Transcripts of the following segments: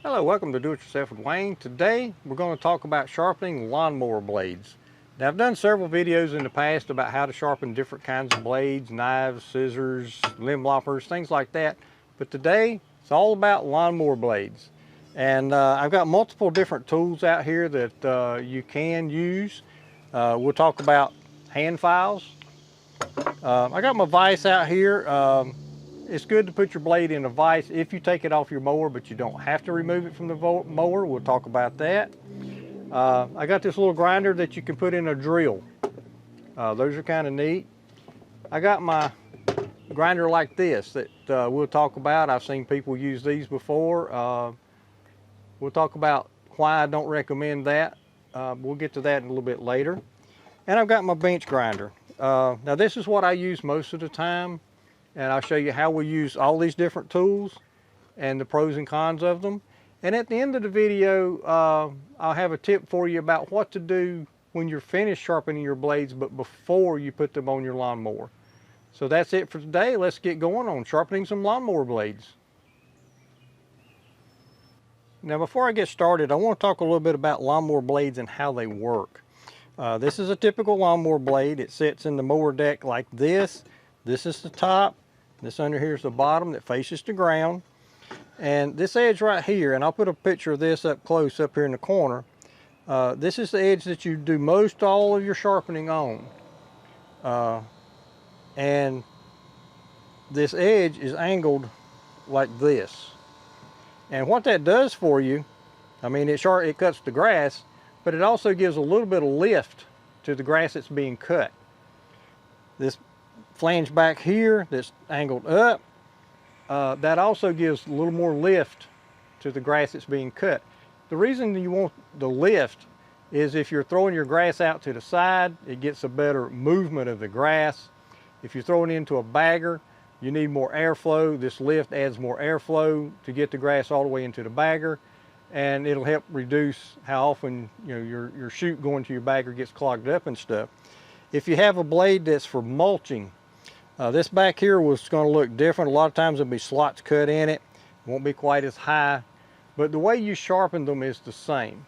Hello, welcome to Do It Yourself with Wayne. Today we're going to talk about sharpening lawnmower blades. Now I've done several videos in the past about how to sharpen different kinds of blades, knives, scissors, limb loppers, things like that. But today it's all about lawnmower blades. And I've got multiple different tools out here that you can use. We'll talk about hand files. I got my vise out here. It's good to put your blade in a vise if you take it off your mower, but you don't have to remove it from the mower. We'll talk about that. I got this little grinder that you can put in a drill. Those are kind of neat. I got my grinder like this that we'll talk about. I've seen people use these before. We'll talk about why I don't recommend that. We'll get to that in a little bit later. And I've got my bench grinder. Now this is what I use most of the time. And I'll show you how we use all these different tools and the pros and cons of them. And at the end of the video, I'll have a tip for you about what to do when you're finished sharpening your blades, but before you put them on your lawnmower. So that's it for today. Let's get going on sharpening some lawnmower blades. Now before I get started, I want to talk a little bit about lawnmower blades and how they work. This is a typical lawnmower blade. It sits in the mower deck like this. This is the top. This under here is the bottom that faces the ground. And this edge right here, and I'll put a picture of this up close up here in the corner. This is the edge that you do most all of your sharpening on. And this edge is angled like this. And what that does for you, I mean, it cuts the grass, but it also gives a little bit of lift to the grass that's being cut. This flange back here that's angled up, that also gives a little more lift to the grass that's being cut. The reason you want the lift is if you're throwing your grass out to the side, it gets a better movement of the grass. If you're throwing it into a bagger, you need more airflow. This lift adds more airflow to get the grass all the way into the bagger, and it'll help reduce how often your chute going to your bagger gets clogged up and stuff. If you have a blade that's for mulching, this back here was going to look different. A lot of times there'll be slots cut in it. Won't be quite as high, but the way you sharpen them is the same.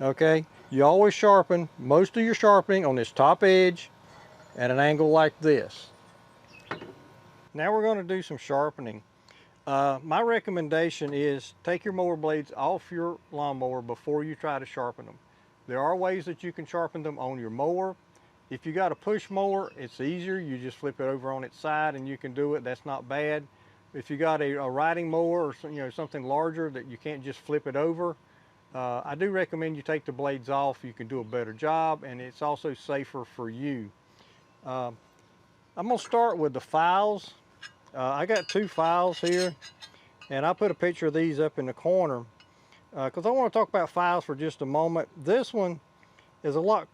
Okay, you always sharpen most of your sharpening on this top edge at an angle like this. Now we're going to do some sharpening. My recommendation is take your mower blades off your lawnmower before you try to sharpen them. There are ways that you can sharpen them on your mower. If you got a push mower, it's easier. You just flip it over on its side and you can do it. That's not bad. If you got a riding mower or something larger that you can't just flip it over, I do recommend you take the blades off. You can do a better job, and it's also safer for you. I'm going to start with the files. I got two files here, and I put a picture of these up in the corner because I want to talk about files for just a moment. This one is a lot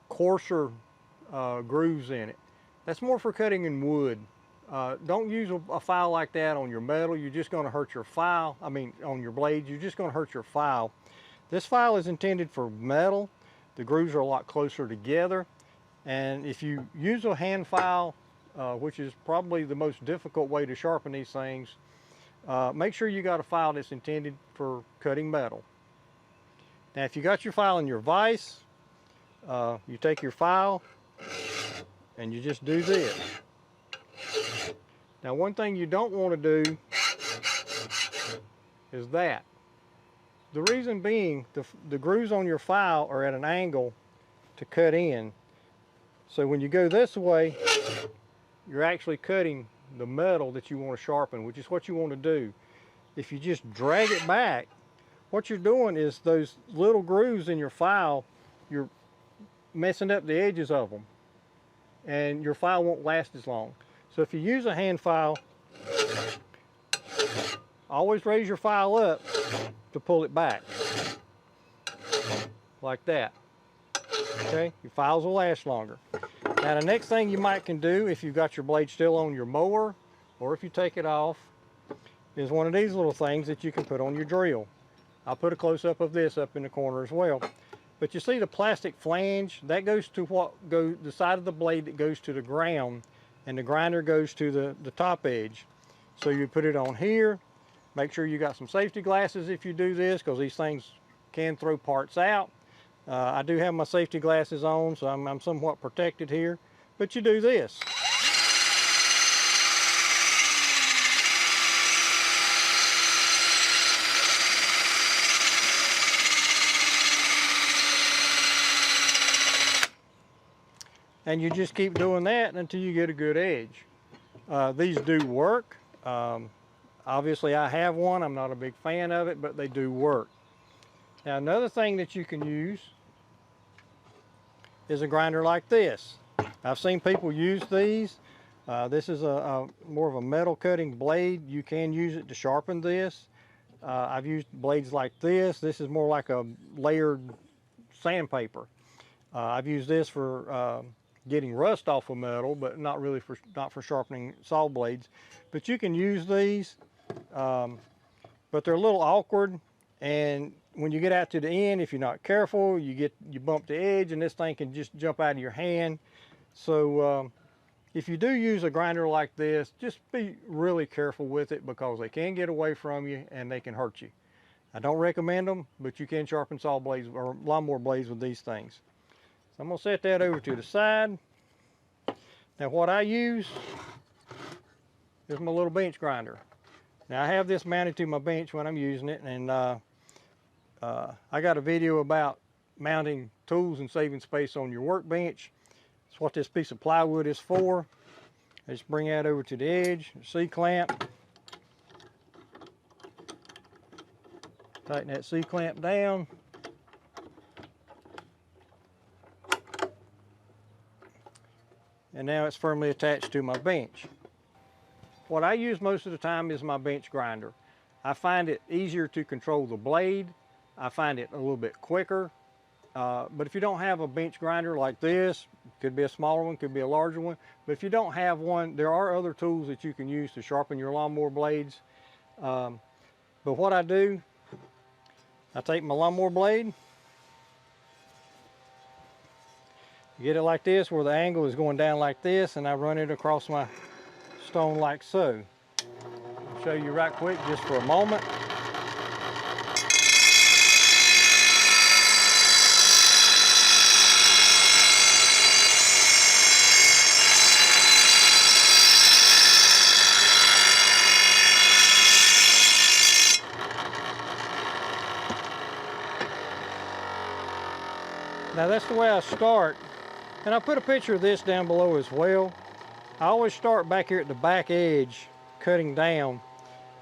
coarser grooves in it. That's more for cutting in wood. Don't use a file like that on your metal. You're just going to hurt your file. I mean, on your blades, you're just going to hurt your file. This file is intended for metal. The grooves are a lot closer together. And if you use a hand file, which is probably the most difficult way to sharpen these things, make sure you got a file that's intended for cutting metal. Now, if you got your file in your vise, you take your file and you just do this. Now, one thing you don't want to do is that. The reason being, the grooves on your file are at an angle to cut in. So when you go this way, you're actually cutting the metal that you want to sharpen, which is what you want to do. If you just drag it back, what you're doing is those little grooves in your file, you're messing up the edges of them, and your file won't last as long. So if you use a hand file, always raise your file up to pull it back, like that. Okay, your files will last longer. Now the next thing you might can do, if you've got your blade still on your mower, or if you take it off, is one of these little things that you can put on your drill. I'll put a close-up of this up in the corner as well. But you see the plastic flange, that goes to the side of the blade that goes to the ground, and the grinder goes to the top edge. So you put it on here, Make sure you got some safety glasses if you do this, because these things can throw parts out. I do have my safety glasses on, so I'm somewhat protected here. But you do this. And you just keep doing that until you get a good edge. These do work. Obviously I have one. I'm not a big fan of it, but they do work. Now another thing that you can use is a grinder like this. I've seen people use these. This is more of a metal cutting blade. You can use it to sharpen this. I've used blades like this. This is more like a layered sandpaper. I've used this for getting rust off of metal, but not for sharpening saw blades. But you can use these, but they're a little awkward, and when you get out to the end, if you're not careful, you bump the edge, and this thing can just jump out of your hand. So if you do use a grinder like this, just be really careful with it, because they can get away from you and they can hurt you. I don't recommend them, but you can sharpen saw blades or lawnmower blades with these things. I'm going to set that over to the side. Now what I use is my little bench grinder. Now I have this mounted to my bench when I'm using it, and I got a video about mounting tools and saving space on your workbench. That's what this piece of plywood is for. I just bring that over to the edge, C-clamp. Tighten that C-clamp down. And now it's firmly attached to my bench. What I use most of the time is my bench grinder. I find it easier to control the blade. I find it a little bit quicker. But if you don't have a bench grinder like this, could be a smaller one, could be a larger one, but if you don't have one, there are other tools that you can use to sharpen your lawnmower blades. But what I do, I take my lawnmower blade, get it like this where the angle is going down like this, and I run it across my stone like so. I'll show you right quick just for a moment. Now that's the way I start, and I'll put a picture of this down below as well. I always start back here at the back edge, cutting down,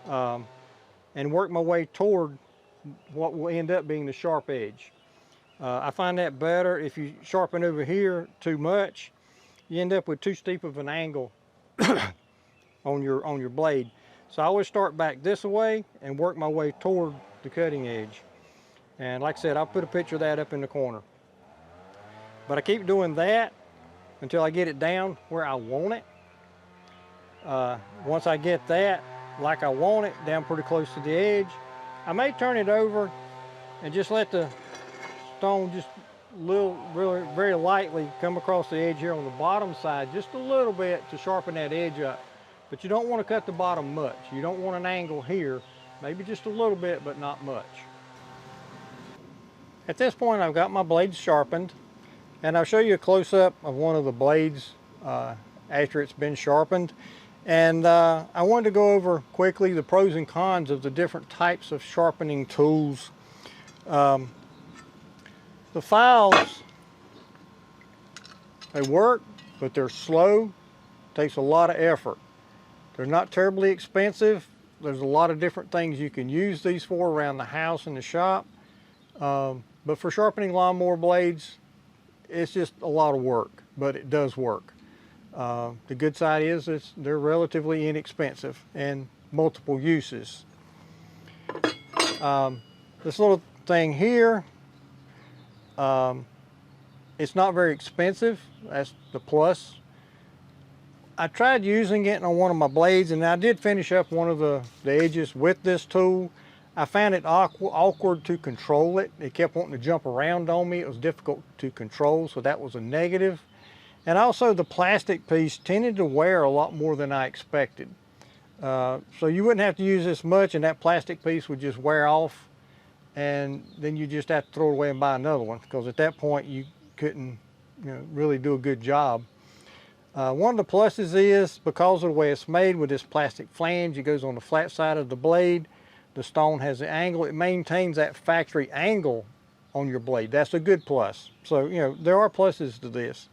and work my way toward what will end up being the sharp edge. I find that better. If you sharpen over here too much, you end up with too steep of an angle on your blade. So I always start back this way and work my way toward the cutting edge. And like I said, I'll put a picture of that up in the corner. But I keep doing that until I get it down where I want it. Once I get that like I want it, down pretty close to the edge, I may turn it over and just let the stone just really very lightly come across the edge here on the bottom side, just a little bit to sharpen that edge up. But you don't want to cut the bottom much. You don't want an angle here, maybe just a little bit, but not much. At this point, I've got my blades sharpened. And I'll show you a close-up of one of the blades after it's been sharpened. And I wanted to go over quickly the pros and cons of the different types of sharpening tools. The files, they work, but they're slow. Takes a lot of effort. They're not terribly expensive. There's a lot of different things you can use these for around the house and the shop. But for sharpening lawnmower blades, it's just a lot of work, but it does work. The good side is they're relatively inexpensive and multiple uses. This little thing here, it's not very expensive. That's the plus. I tried using it on one of my blades, and I did finish up one of the edges with this tool. I found it awkward to control it. It kept wanting to jump around on me. It was difficult to control, so that was a negative. And also the plastic piece tended to wear a lot more than I expected. So you wouldn't have to use this much, and that plastic piece would just wear off, and then you just have to throw it away and buy another one, because at that point you couldn't, really do a good job. One of the pluses is, because of the way it's made with this plastic flange, it goes on the flat side of the blade. The stone has the angle. It maintains that factory angle on your blade. That's a good plus. So, there are pluses to this.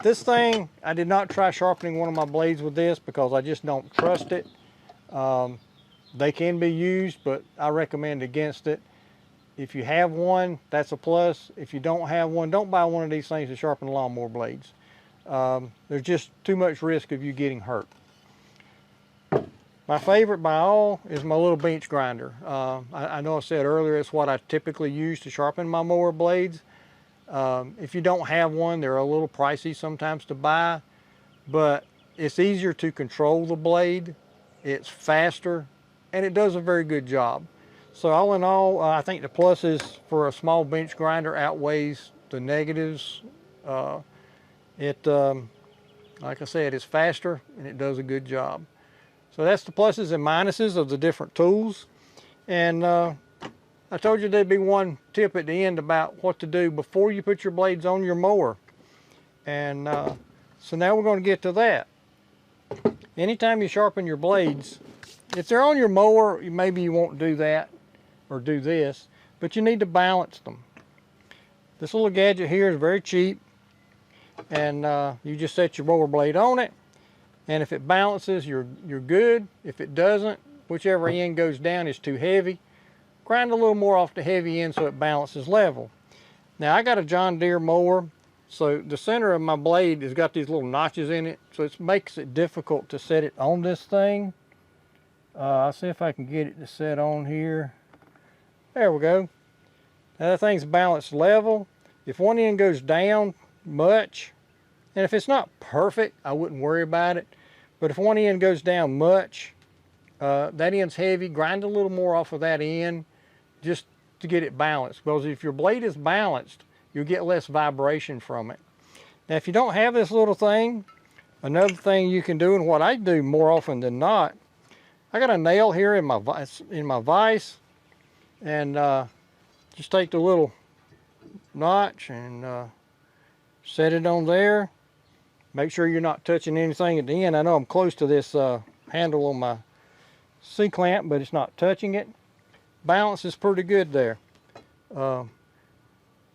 This thing, I did not try sharpening one of my blades with this because I just don't trust it. They can be used, but I recommend against it. If you have one, that's a plus. If you don't have one, don't buy one of these things to sharpen lawnmower blades. There's just too much risk of you getting hurt. My favorite by all is my little bench grinder. I know I said earlier it's what I typically use to sharpen my mower blades. If you don't have one, they're a little pricey sometimes to buy, but it's easier to control the blade, it's faster, and it does a very good job. So all in all, I think the pluses for a small bench grinder outweighs the negatives. Like I said, it's faster and it does a good job. So that's the pluses and minuses of the different tools. And I told you there'd be one tip at the end about what to do before you put your blades on your mower. And so now we're going to get to that. Anytime you sharpen your blades, if they're on your mower, maybe you won't do that or do this, but you need to balance them. This little gadget here is very cheap, and you just set your mower blade on it, and if it balances, you're good. If it doesn't, whichever end goes down is too heavy, grind a little more off the heavy end so it balances level. Now I got a John Deere mower, so the center of my blade has got these little notches in it, so it makes it difficult to set it on this thing. I'll see if I can get it to set on here. There we go. Now that thing's balanced level. If one end goes down much, and if it's not perfect, I wouldn't worry about it, but if one end goes down much, that end's heavy, grind a little more off of that end just to get it balanced, because if your blade is balanced, you'll get less vibration from it. Now if you don't have this little thing, another thing you can do, and what I do more often than not, I got a nail here in my vise, and just take the little notch and set it on there. Make sure you're not touching anything at the end. I know I'm close to this handle on my C-clamp, but it's not touching it. Balance is pretty good there.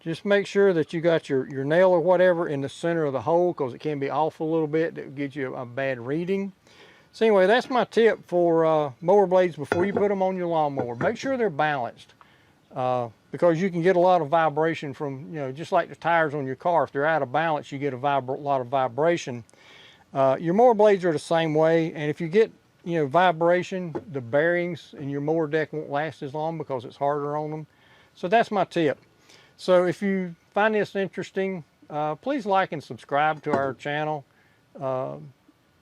Just make sure that you got your nail or whatever in the center of the hole, because it can be off a little bit. That gives you a bad reading. So anyway, that's my tip for mower blades before you put them on your lawnmower. Make sure they're balanced, because you can get a lot of vibration from, just like the tires on your car. If they're out of balance, you get a lot of vibration. Your mower blades are the same way, and if you get vibration, the bearings in your mower deck won't last as long because it's harder on them. So that's my tip. So if you find this interesting, please like and subscribe to our channel.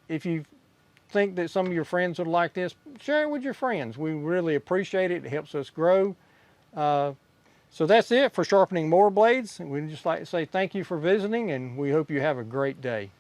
If you think that some of your friends would like this, share it with your friends. We really appreciate it. It helps us grow. So that's it for sharpening mower blades. We'd just like to say thank you for visiting, and we hope you have a great day.